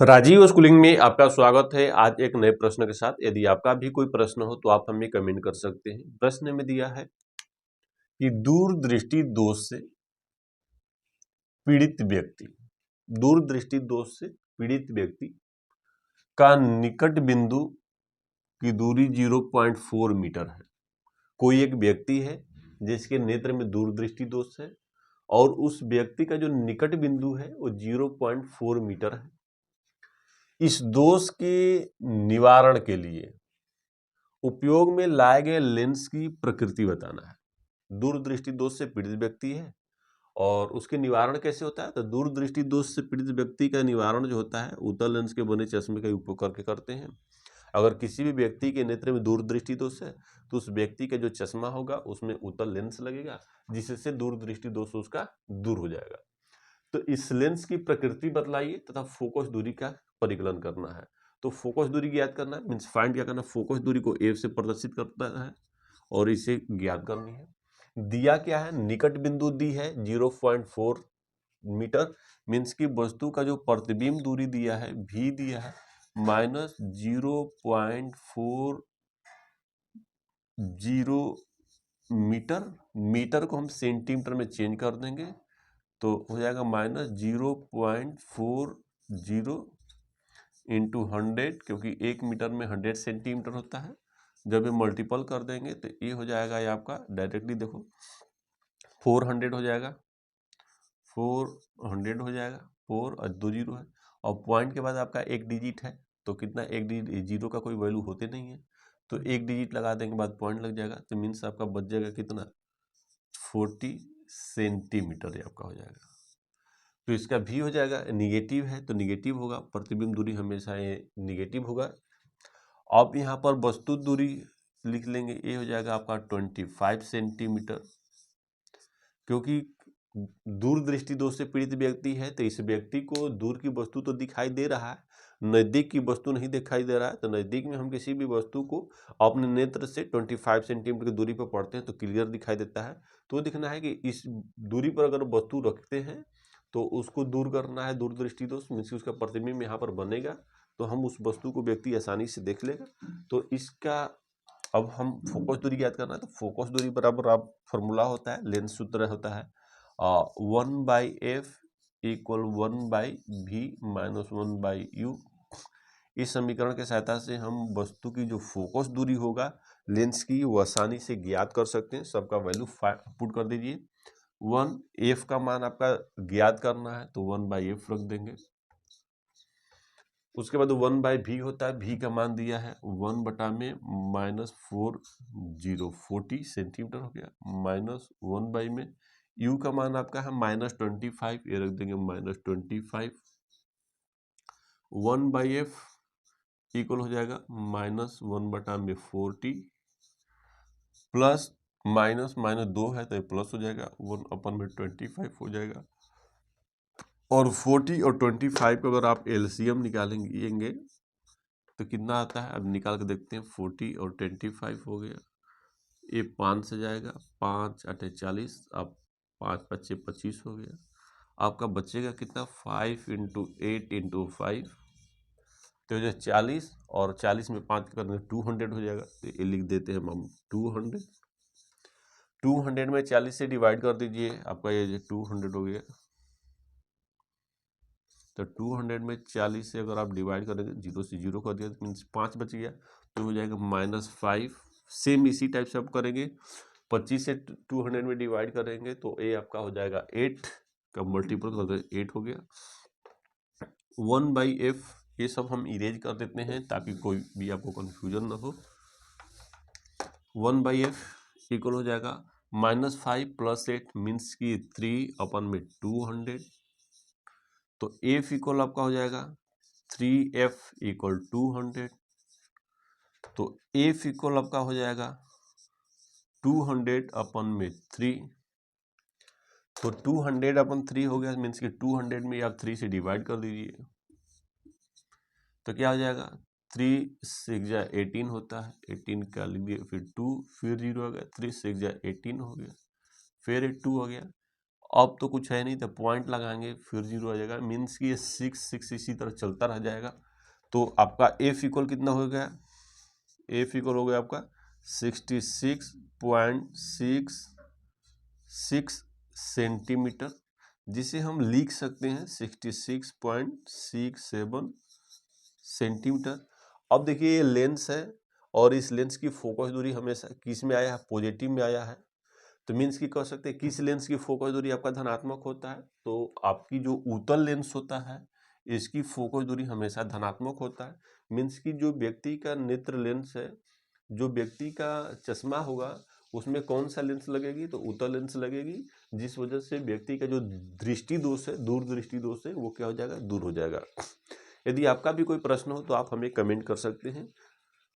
Rajiv schooling में आपका स्वागत है। आज एक नए प्रश्न के साथ। यदि आपका भी कोई प्रश्न हो तो आप हमें कमेंट कर सकते हैं। प्रश्न में दिया है कि दूरदृष्टि दोष से पीड़ित व्यक्ति का निकट बिंदु की दूरी 0.4 मीटर है। कोई एक व्यक्ति है जिसके नेत्र में दूरदृष्टि दोष है और उस व्यक्ति का जो निकट बिंदु है वो 0.4 मीटर है। इस दोष के निवारण के लिए उपयोग में लाए गए लेंस की प्रकृति बताना है। दूरदृष्टि दोष से पीड़ित व्यक्ति है और उसके निवारण कैसे होता है, तो दूरदृष्टि दोष से पीड़ित व्यक्ति का निवारण जो होता है उत्तल लेंस के बने चश्मे का उपयोग करके करते हैं। अगर किसी भी व्यक्ति के नेत्र में दूरदृष्टि दोष है तो उस व्यक्ति का जो चश्मा होगा उसमें उत्तल लेंस लगेगा, जिससे दूरदृष्टि दोष उसका दूर हो जाएगा। तो इस लेंस की प्रकृति बतलाइए तथा फोकस दूरी का परिकलन करना है। तो फोकस दूरी ज्ञात करना है, मीन्स फाइंड क्या करना, फोकस दूरी को ए से प्रदर्शित करता है और इसे ज्ञात करनी है। दिया क्या है, निकट बिंदु दी है 0.4 मीटर, मीन्स की वस्तु का जो प्रतिबिंब दूरी दिया है भी दिया है -0.40 मीटर। मीटर को हम सेंटीमीटर में चेंज कर देंगे तो हो जाएगा -0.40 इंटू 100, क्योंकि 1 मीटर में 100 सेंटीमीटर होता है। जब ये मल्टीपल कर देंगे तो ये हो जाएगा, ये आपका डायरेक्टली देखो 400 हो जाएगा, 400 हो जाएगा, 4 और 2 जीरो है और पॉइंट के बाद आपका एक डिजिट है तो कितना, एक डिजिट, जीरो का कोई वैल्यू होते नहीं है तो एक डिजिट लगा देंगे बाद पॉइंट लग जाएगा, तो मीन्स आपका बच जाएगा कितना, 40 सेंटीमीटर आपका हो जाएगा। तो इसका भी हो जाएगा, निगेटिव है तो निगेटिव होगा, प्रतिबिंब दूरी हमेशा ये निगेटिव होगा। अब यहाँ पर वस्तु दूरी लिख लेंगे, ये हो जाएगा आपका 25 सेंटीमीटर। क्योंकि दूरदृष्टि दोष से पीड़ित व्यक्ति है तो इस व्यक्ति को दूर की वस्तु तो दिखाई दे रहा है, नज़दीक की वस्तु नहीं दिखाई दे रहा है। तो नज़दीक में हम किसी भी वस्तु को अपने नेत्र से 25 सेंटीमीटर की दूरी पर पढ़ते हैं तो क्लियर दिखाई देता है। तो दिखना है कि इस दूरी पर अगर वस्तु रखते हैं तो उसको दूर करना है दूरदृष्टि दोष, मीन्स उसका प्रतिबिंब यहाँ पर बनेगा तो हम उस वस्तु को व्यक्ति आसानी से देख लेगा। तो इसका अब हम फोकस दूरी याद करना है तो फोकस दूरी बराबर आप फॉर्मूला होता है, लेंस सूत्र होता है 1/f equal 1/v minus 1/u। इस समीकरण के सहायता से हम वस्तु की जो फोकस दूरी होगा लेंस की वो आसानी से ज्ञात कर सकते हैं। सबका वैल्यू पुट कर दीजिए। 1f का मान आपका ज्ञात करना है तो 1/f रख देंगे। उसके बाद 1/v होता है, v का मान दिया है 1/-40 सेंटीमीटर हो गया, माइनस 1 में u का मान आपका है -25, ये रख देंगे -25। 1/f इक्वल हो जाएगा -1/40 प्लस माइनस -2 है तो ये प्लस हो जाएगा, 1/25 हो जाएगा। और 40 और 25 को अगर आप एलसीएम निकालेंगे तो कितना आता है, अब निकाल के देखते हैं। 40 और 25 हो गया, ये 5 से जाएगा, 5 8 40, अब 5 5 25 हो गया। आपका बचेगा कितना, 5 × 8 × 5 तो जो 40 और 40 में 5 करने 200 हो जाएगा। तो ये लिख देते हैं हम 200। 200 में 40 से डिवाइड कर दीजिए, आपका ये जो 200 हो गया। तो 200 में 40 से अगर आप डिवाइड करेंगे, 0 से 0 कर दिया मीन्स 5 बच गया तो हो जाएगा -5। सेम इसी टाइप से आप करेंगे, 25 से 200 में डिवाइड करेंगे तो ये आपका हो जाएगा 8 का मल्टीपल कर दे, 8 हो गया। 1/f ये सब हम इरेज कर देते हैं ताकि कोई भी आपको कन्फ्यूजन ना हो। 1/f इक्वल हो जाएगा -5 + 8 मीन्स की 3/200। तो f इक्वल आपका हो जाएगा 3f इक्वल 200। तो f इक्वल आपका हो जाएगा 200/3। तो 200/3 हो गया, मीन्स कि 200 में आप 3 से डिवाइड कर दीजिए तो क्या हो जाएगा, 3 6 18 होता है, 18 का लिख दिया, फिर 2, फिर 0 हो गया, 3 6 18 हो गया, फिर 2 हो गया। अब तो कुछ है नहीं, तो पॉइंट लगाएंगे फिर जीरो आ जाएगा, मीन्स कि ये 6 इसी तरह चलता रह जाएगा। तो आपका एफ इक्वल कितना हो गया, एफ इक्वल हो गया आपका 66.66 सेंटीमीटर, जिसे हम लिख सकते हैं 66.67 सेंटीमीटर। अब देखिए ये लेंस है और इस लेंस की फोकस दूरी हमेशा किस में आया है, पॉजिटिव में आया है। तो मीन्स की कह सकते हैं किस लेंस की फोकस दूरी आपका धनात्मक होता है, तो आपकी जो उत्तल लेंस होता है इसकी फोकस दूरी हमेशा धनात्मक होता है। मीन्स की जो व्यक्ति का नेत्र लेंस है, जो व्यक्ति का चश्मा होगा उसमें कौन सा लेंस लगेगी, तो उत्तल लेंस लगेगी, जिस वजह से व्यक्ति का जो दृष्टि दोष है, दूरदृष्टि दोष है, वो क्या हो जाएगा, दूर हो जाएगा। यदि आपका भी कोई प्रश्न हो तो आप हमें कमेंट कर सकते हैं।